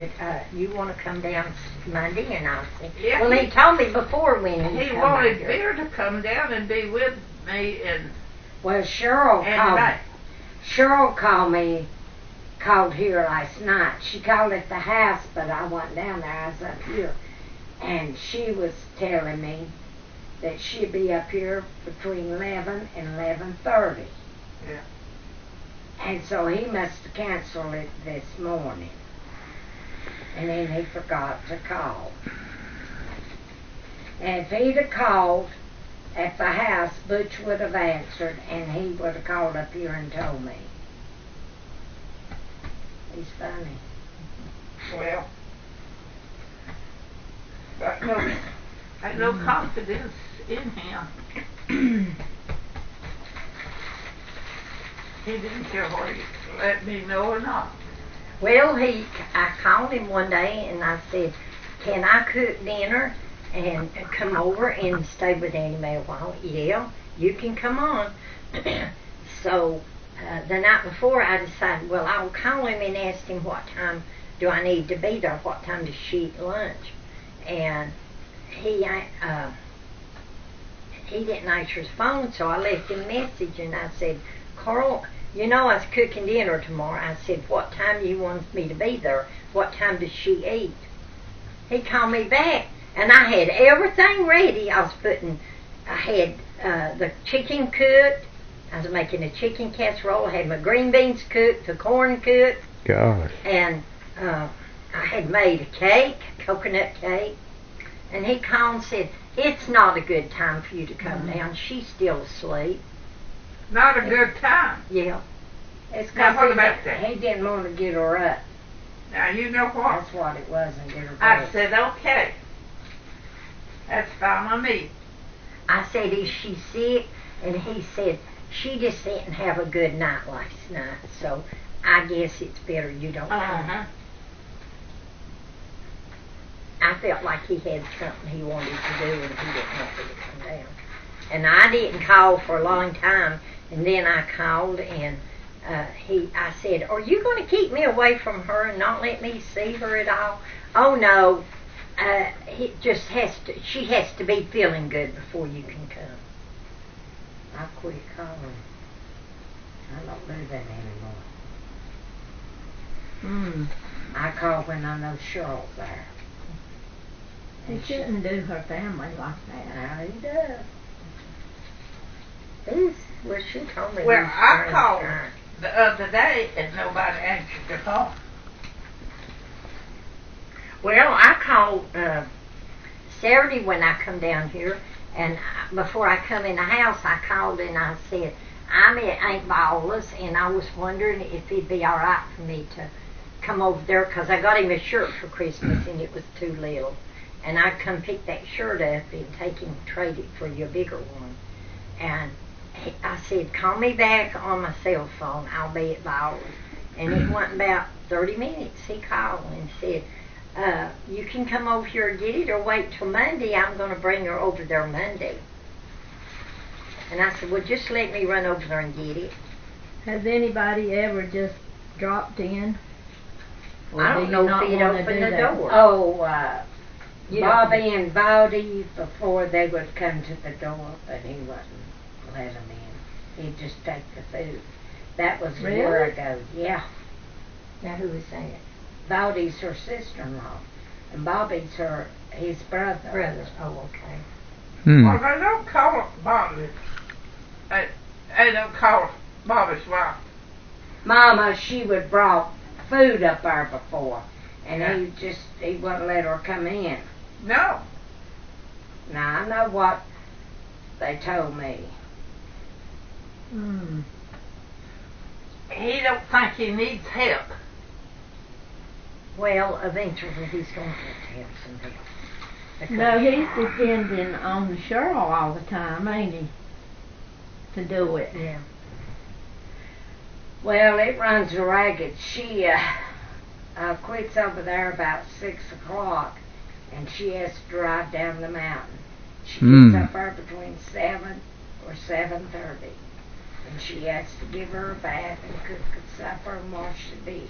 You want to come down Monday? And I said, Yeah, well, he told me before when he wanted Bear to come down and be with me and well, Cheryl called here last night. She called at the house, but I wasn't down there. I was up here. And she was telling me that she'd be up here between 11 and 11:30. Yeah. And so he must have canceled it this morning. And then he forgot to call. And if he'd have called at the house, Butch would have answered, and he would have called up here and told me. He's funny. Well, I had no confidence in him. He didn't care whether he let me know or not. Well, I called him one day and I said, can I cook dinner and come over and stay with Annie Mae a while? Yeah, you can come on. So the night before I decided, well, I'll call him and ask him what time do I need to be there, what time does she eat lunch? And he didn't answer his phone, so I left him a message and I said, Carl, you know I was cooking dinner tomorrow. I said, what time do you want me to be there? What time does she eat? He called me back, and I had everything ready. I had the chicken cooked. I was making a chicken casserole. I had my green beans cooked, the corn cooked. Gosh. And I had made a cake, coconut cake. And he called and said, it's not a good time for you to come down. She's still asleep. Not a good time. Yeah. It's Now, what about because that? he didn't want to get her up. Now, you know what? That's what it was, and get her I dressed. said, okay. That's fine with me. I said, is she sick? And he said, she just didn't have a good night last night, so I guess it's better you don't come. Uh-huh. I felt like he had something he wanted to do and he didn't want me to come down. And I didn't call for a long time, and then I called and I said, are you going to keep me away from her and not let me see her at all? Oh no, she has to be feeling good before you can come. I quit calling. I don't do that anymore. I call when I know Cheryl's there. He shouldn't do her family like that. Now he does. Well, she told me. Well, I called the other day and nobody answered the phone. Well, I called Saturday when I come down here, and before I come in the house, I called and I said, I'm at Aunt Viola's, and I was wondering if it'd be all right for me to come over there, because I got him a shirt for Christmas, and it was too little. And I'd come pick that shirt up and take him, trade it for you a bigger one. And I said, call me back on my cell phone. I'll be at Viola's. And it wasn't about 30 minutes. He called and said, you can come over here and get it or wait till Monday. I'm going to bring her over there Monday. And I said, well, just let me run over there and get it. Has anybody ever just dropped in? Or I do don't you know not if he'd wanna open do the that? door. Oh, Bobby and Bowdy, before they would come to the door, but he wouldn't let them in. He'd just take the food. That was a year Really? ago. Yeah. Now who was that? Bowdy's her sister-in-law, and Bobby's his brother. Oh, okay. Well, they don't call it Bobby. They don't call it Bobby's wife. Mama, she would brought food up there before, and Yeah. he wouldn't let her come in. No. Now I know what they told me. He don't think he needs help. Well, eventually he's going to have some help. no, he's depending on Cheryl all the time, ain't he? To do it. Yeah. Well, it runs ragged. She quits over there about 6 o'clock, and she has to drive down the mountain. She gets up there between 7 or 7:30, and she has to give her a bath and cook a supper and wash the dishes.